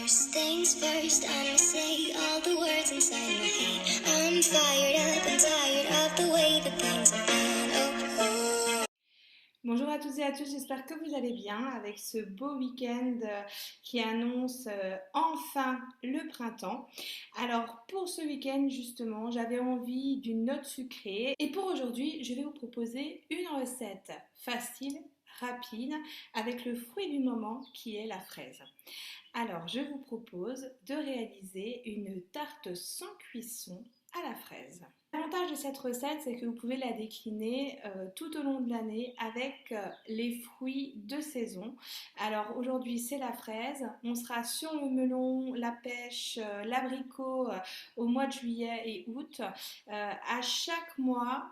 First things first, I'ma say all the words inside my head. I'm fired up and tired of the way that things have been. Oh. Bonjour à toutes et à tous, j'espère que vous allez bien avec ce beau week-end qui annonce enfin le printemps. Alors pour ce week-end justement, j'avais envie d'une note sucrée et pour aujourd'hui, je vais vous proposer une recette facile, rapide, avec le fruit du moment qui est la fraise. Alors je vous propose de réaliser une tarte sans cuisson à la fraise. L'avantage de cette recette, c'est que vous pouvez la décliner tout au long de l'année avec les fruits de saison. Alors aujourd'hui, c'est la fraise. On sera sur le melon, la pêche, l'abricot au mois de juillet et août. À chaque mois,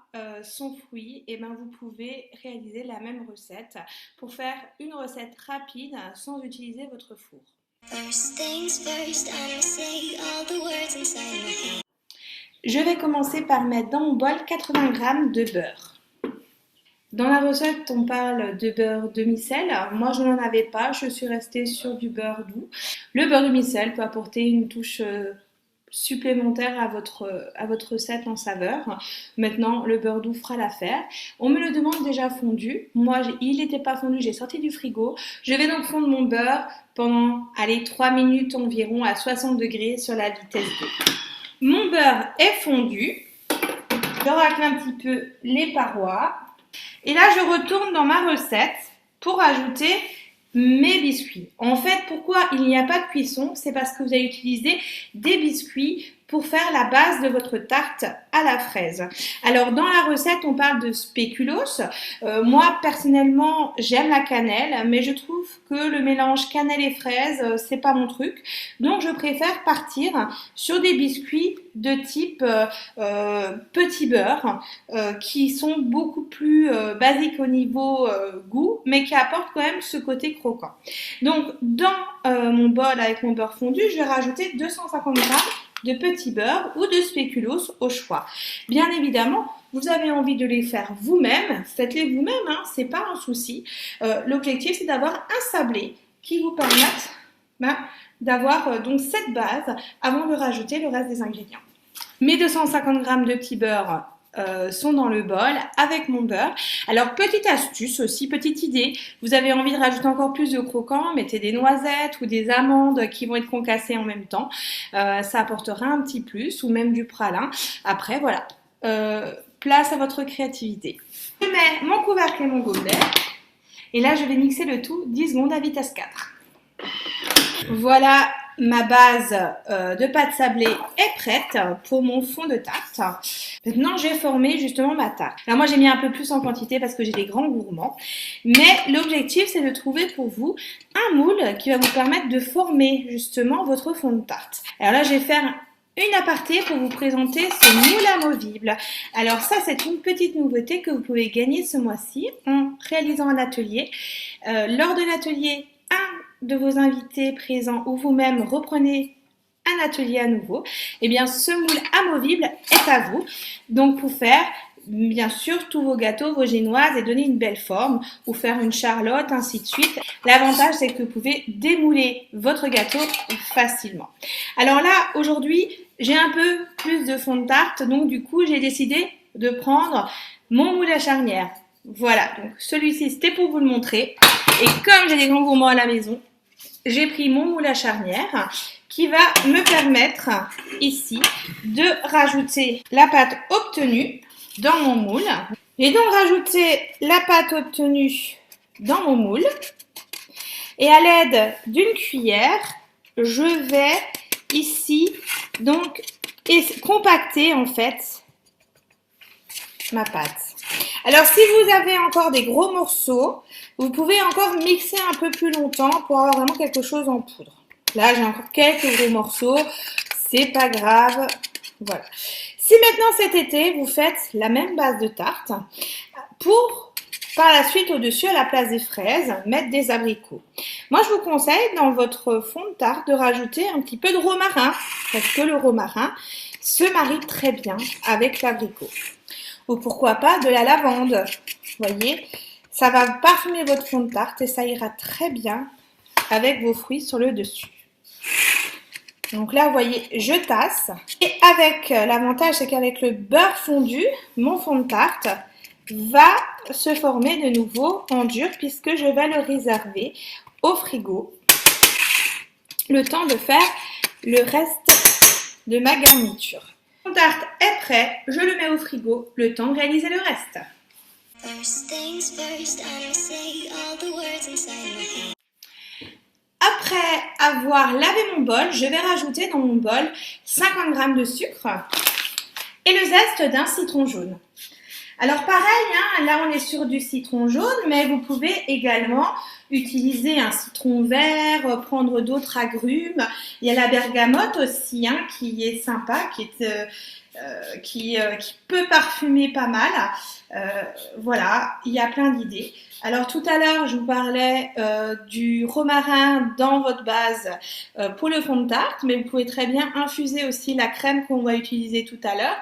son fruit, et ben vous pouvez réaliser la même recette pour faire une recette rapide sans utiliser votre four. First things first, I'ma say all the words inside my head. Je vais commencer par mettre dans mon bol 80 g de beurre. Dans la recette, on parle de beurre demi-sel. Moi, je n'en avais pas, je suis restée sur du beurre doux. Le beurre demi-sel peut apporter une touche supplémentaire à votre recette en saveur. Maintenant, le beurre doux fera l'affaire. On me le demande déjà fondu. Moi, il n'était pas fondu, j'ai sorti du frigo. Je vais donc fondre mon beurre pendant 3 minutes environ à 60 degrés sur la vitesse 2. Mon beurre est fondu, je racle un petit peu les parois et là je retourne dans ma recette pour ajouter mes biscuits. En fait, pourquoi il n'y a pas de cuisson? C'est parce que vous allez utiliser des biscuits pour faire la base de votre tarte à la fraise. Alors dans la recette, on parle de spéculoos. Moi personnellement, j'aime la cannelle, mais je trouve que le mélange cannelle et fraise, c'est pas mon truc. Donc je préfère partir sur des biscuits de type petit beurre, qui sont beaucoup plus basiques au niveau goût, mais qui apportent quand même ce côté croquant. Donc dans mon bol avec mon beurre fondu, je vais rajouter 250 g de petit beurre ou de spéculoos au choix. Bien évidemment, vous avez envie de les faire vous-même, faites-les vous-même, hein, c'est pas un souci. L'objectif, c'est d'avoir un sablé qui vous permette d'avoir donc cette base avant de rajouter le reste des ingrédients. Mes 250 g de petit beurre sont dans le bol avec mon beurre. Alors petite astuce aussi, petite idée, vous avez envie de rajouter encore plus de croquant, mettez des noisettes ou des amandes qui vont être concassées en même temps, ça apportera un petit plus, ou même du pralin. Après voilà, place à votre créativité. Je mets mon couvercle et mon gobelet et là je vais mixer le tout 10 secondes à vitesse 4. Voilà, ma base de pâte sablée est prête pour mon fond de tarte. Maintenant, je vais former justement ma tarte. Alors moi, j'ai mis un peu plus en quantité parce que j'ai des grands gourmands. Mais l'objectif, c'est de trouver pour vous un moule qui va vous permettre de former justement votre fond de tarte. Alors là, je vais faire une aparté pour vous présenter ce moule amovible. Alors ça, c'est une petite nouveauté que vous pouvez gagner ce mois-ci en réalisant un atelier. Lors de l'atelier, de vos invités présents ou vous-même reprenez un atelier à nouveau, et bien ce moule amovible est à vous. Donc pour faire bien sûr tous vos gâteaux, vos génoises et donner une belle forme ou faire une charlotte, ainsi de suite. L'avantage, c'est que vous pouvez démouler votre gâteau facilement. Alors là, aujourd'hui, j'ai un peu plus de fond de tarte, donc du coup, j'ai décidé de prendre mon moule à charnière. Voilà, donc celui-ci, c'était pour vous le montrer. Et comme j'ai des grands gourmands à la maison, j'ai pris mon moule à charnière qui va me permettre ici de rajouter la pâte obtenue dans mon moule. J'ai donc rajouté la pâte obtenue dans mon moule et à l'aide d'une cuillère, je vais ici donc compacter en fait ma pâte. Alors si vous avez encore des gros morceaux, vous pouvez encore mixer un peu plus longtemps pour avoir vraiment quelque chose en poudre. Là, j'ai encore quelques gros morceaux, c'est pas grave. Voilà. Si maintenant cet été, vous faites la même base de tarte, pour par la suite au-dessus, à la place des fraises, mettre des abricots. Moi, je vous conseille dans votre fond de tarte de rajouter un petit peu de romarin, parce que le romarin se marie très bien avec l'abricot. Ou pourquoi pas de la lavande, vous voyez, ça va parfumer votre fond de tarte et ça ira très bien avec vos fruits sur le dessus. Donc là, vous voyez, je tasse. Et avec l'avantage, c'est qu'avec le beurre fondu, mon fond de tarte va se former de nouveau en dur puisque je vais le réserver au frigo le temps de faire le reste de ma garniture. Mon tarte est prêt, je le mets au frigo le temps de réaliser le reste. First things first, I'ma say all the words inside my head. Après avoir lavé mon bol, je vais rajouter dans mon bol 50 g de sucre et le zeste d'un citron jaune. Alors pareil, hein, là on est sur du citron jaune, mais vous pouvez également utiliser un citron vert, prendre d'autres agrumes. Il y a la bergamote aussi, hein, qui est sympa, qui peut parfumer pas mal. Voilà, il y a plein d'idées. Alors tout à l'heure, je vous parlais du romarin dans votre base pour le fond de tarte, mais vous pouvez très bien infuser aussi la crème qu'on va utiliser tout à l'heure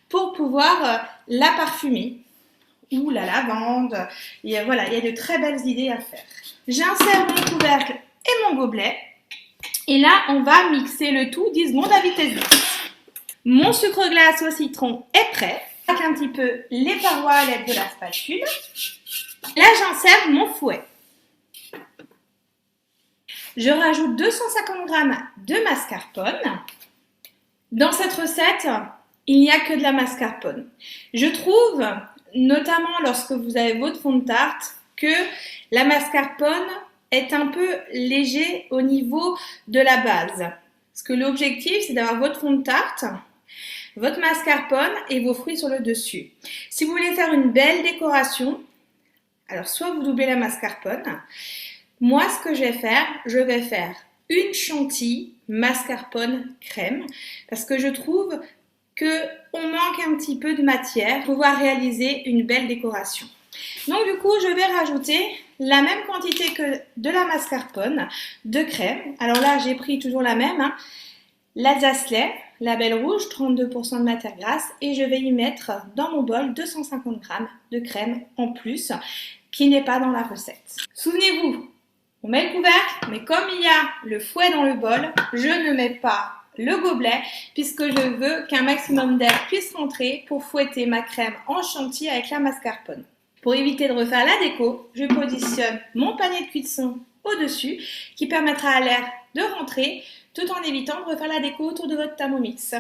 pour pouvoir la parfumer, ou la lavande. Et voilà, il y a de très belles idées à faire. J'insère mon couvercle et mon gobelet. Et là, on va mixer le tout 10 secondes à vitesse 10. Mon sucre glace au citron est prêt. Avec un petit peu les parois à l'aide de la spatule. Là, j'insère mon fouet. Je rajoute 250 g de mascarpone. Dans cette recette, il n'y a que de la mascarpone. Je trouve, notamment lorsque vous avez votre fond de tarte, que la mascarpone est un peu léger au niveau de la base. Parce que l'objectif, c'est d'avoir votre fond de tarte, votre mascarpone et vos fruits sur le dessus. Si vous voulez faire une belle décoration, alors soit vous doublez la mascarpone. Moi, ce que je vais faire une chantilly mascarpone crème parce que je trouve qu'on manque un petit peu de matière pour pouvoir réaliser une belle décoration. Donc du coup, je vais rajouter la même quantité que de la mascarpone de crème. Alors là, j'ai pris toujours la même, hein, l'Alsace lait, label rouge, 32% de matière grasse, et je vais y mettre dans mon bol 250 g de crème en plus qui n'est pas dans la recette. Souvenez-vous, on met le couvercle, mais comme il y a le fouet dans le bol, je ne mets pas le gobelet puisque je veux qu'un maximum d'air puisse rentrer pour fouetter ma crème en chantilly avec la mascarpone. Pour éviter de refaire la déco, je positionne mon panier de cuisson au-dessus qui permettra à l'air de rentrer tout en évitant de refaire la déco autour de votre Thermomix.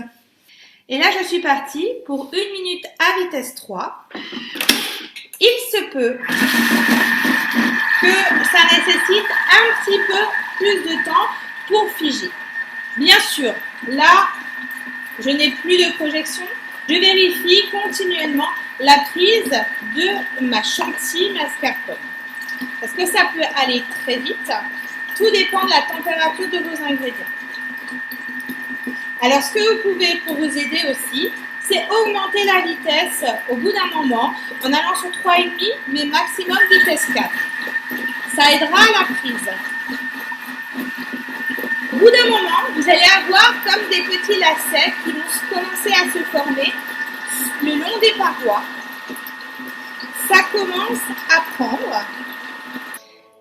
Et là, je suis partie pour 1 minute à vitesse 3. Il se peut que ça nécessite un petit peu plus de temps pour figer. Bien sûr, là, je n'ai plus de projection. Je vérifie continuellement la prise de ma chantilly mascarpone. Parce que ça peut aller très vite. Tout dépend de la température de vos ingrédients. Alors, ce que vous pouvez pour vous aider aussi, c'est augmenter la vitesse au bout d'un moment en allant sur 3,5 mais maximum vitesse 4. Ça aidera à la prise. Au bout d'un moment, vous allez avoir comme des petits lacets qui vont commencer à se former le long des parois. Ça commence à prendre.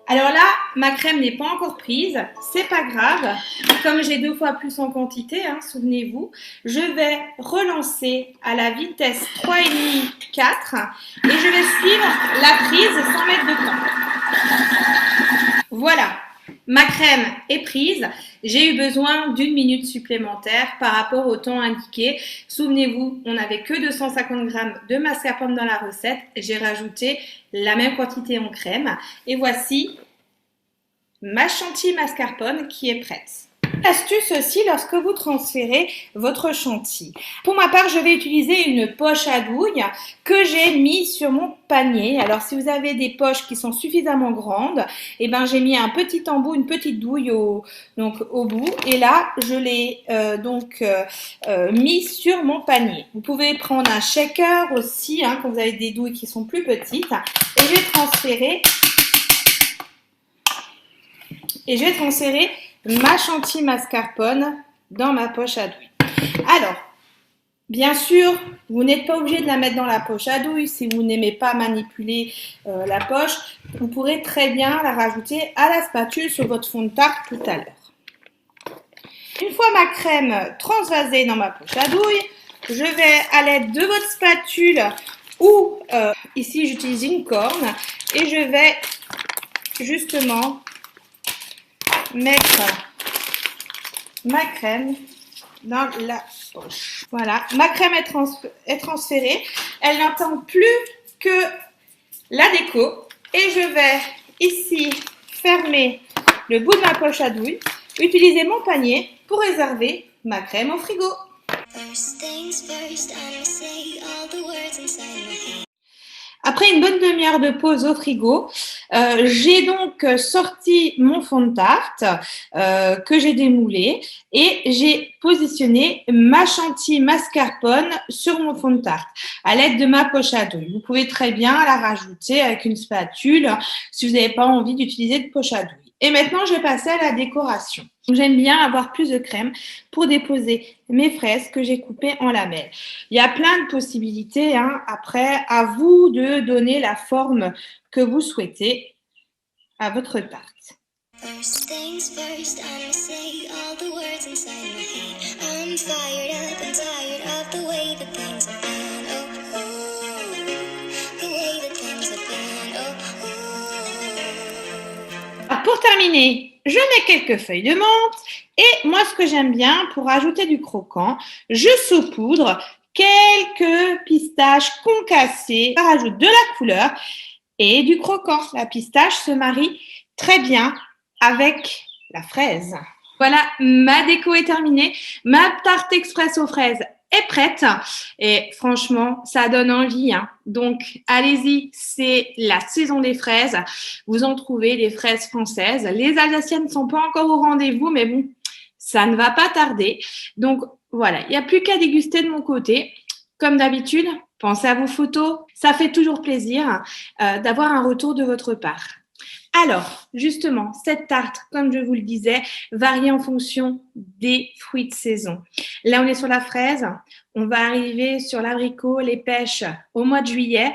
Alors là, ma crème n'est pas encore prise, c'est pas grave. Comme j'ai 2 fois plus en quantité, hein, souvenez-vous, je vais relancer à la vitesse 3,5, 4 et je vais suivre la prise sans mettre de temps. Voilà, ma crème est prise. J'ai eu besoin d'1 minute supplémentaire par rapport au temps indiqué. Souvenez-vous, on n'avait que 250 g de mascarpone dans la recette. J'ai rajouté la même quantité en crème. Et voici ma chantilly mascarpone qui est prête. Astuce aussi lorsque vous transférez votre chantilly. Pour ma part, je vais utiliser une poche à douille que j'ai mis sur mon panier. Alors, si vous avez des poches qui sont suffisamment grandes, eh ben, j'ai mis un petit embout, une petite douille au bout. Et là, je l'ai mis sur mon panier. Vous pouvez prendre un shaker aussi, hein, quand vous avez des douilles qui sont plus petites. Et je vais transférer ma chantilly mascarpone dans ma poche à douille. Alors, bien sûr, vous n'êtes pas obligé de la mettre dans la poche à douille. Si vous n'aimez pas manipuler la poche, vous pourrez très bien la rajouter à la spatule sur votre fond de tarte tout à l'heure. Une fois ma crème transvasée dans ma poche à douille, je vais à l'aide de votre spatule ou ici j'utilise une corne et je vais justement mettre ma crème dans la poche. Voilà, ma crème est transférée. Elle n'entend plus que la déco et je vais ici fermer le bout de ma poche à douille, utiliser mon panier pour réserver ma crème au frigo. First things first, I'ma say all the words inside my head. Après une bonne demi-heure de pause au frigo, j'ai donc sorti mon fond de tarte que j'ai démoulé et j'ai positionné ma chantilly mascarpone sur mon fond de tarte à l'aide de ma poche à douille. Vous pouvez très bien la rajouter avec une spatule si vous n'avez pas envie d'utiliser de poche à douille. Et maintenant, je vais passer à la décoration. J'aime bien avoir plus de crème pour déposer mes fraises que j'ai coupées en lamelles. Il y a plein de possibilités. Après, à vous de donner la forme que vous souhaitez à votre tarte. First things first, I'ma say all the words inside my head. I'm fired up and tired of the way that things have been. Oh, the way that things have been. Oh. Alors, pour terminer, je mets quelques feuilles de menthe et moi, ce que j'aime bien pour ajouter du croquant, je saupoudre quelques pistaches concassées. Ça rajoute de la couleur et du croquant. La pistache se marie très bien avec la fraise. Voilà, ma déco est terminée. Ma tarte express aux fraises est prête et franchement, ça donne envie. Donc, allez-y, c'est la saison des fraises. Vous en trouvez des fraises françaises. Les alsaciennes ne sont pas encore au rendez-vous, mais bon, ça ne va pas tarder. Donc, voilà, il n'y a plus qu'à déguster de mon côté. Comme d'habitude, pensez à vos photos. Ça fait toujours plaisir d'avoir un retour de votre part. Alors, justement, cette tarte, comme je vous le disais, varie en fonction des fruits de saison. Là, on est sur la fraise. On va arriver sur l'abricot, les pêches au mois de juillet.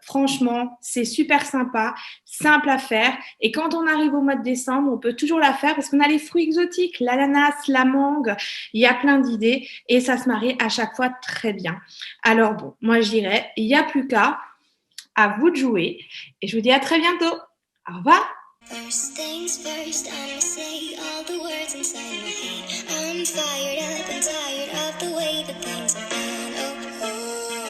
Franchement, c'est super sympa, simple à faire. Et quand on arrive au mois de décembre, on peut toujours la faire parce qu'on a les fruits exotiques, l'ananas, la mangue. Il y a plein d'idées et ça se marie à chaque fois très bien. Alors bon, moi je dirais, il n'y a plus qu'à. À vous de jouer. Et je vous dis à très bientôt. Au revoir. First things first, I'ma say all the words inside my head. I'm fired up and tired of the way that things have been.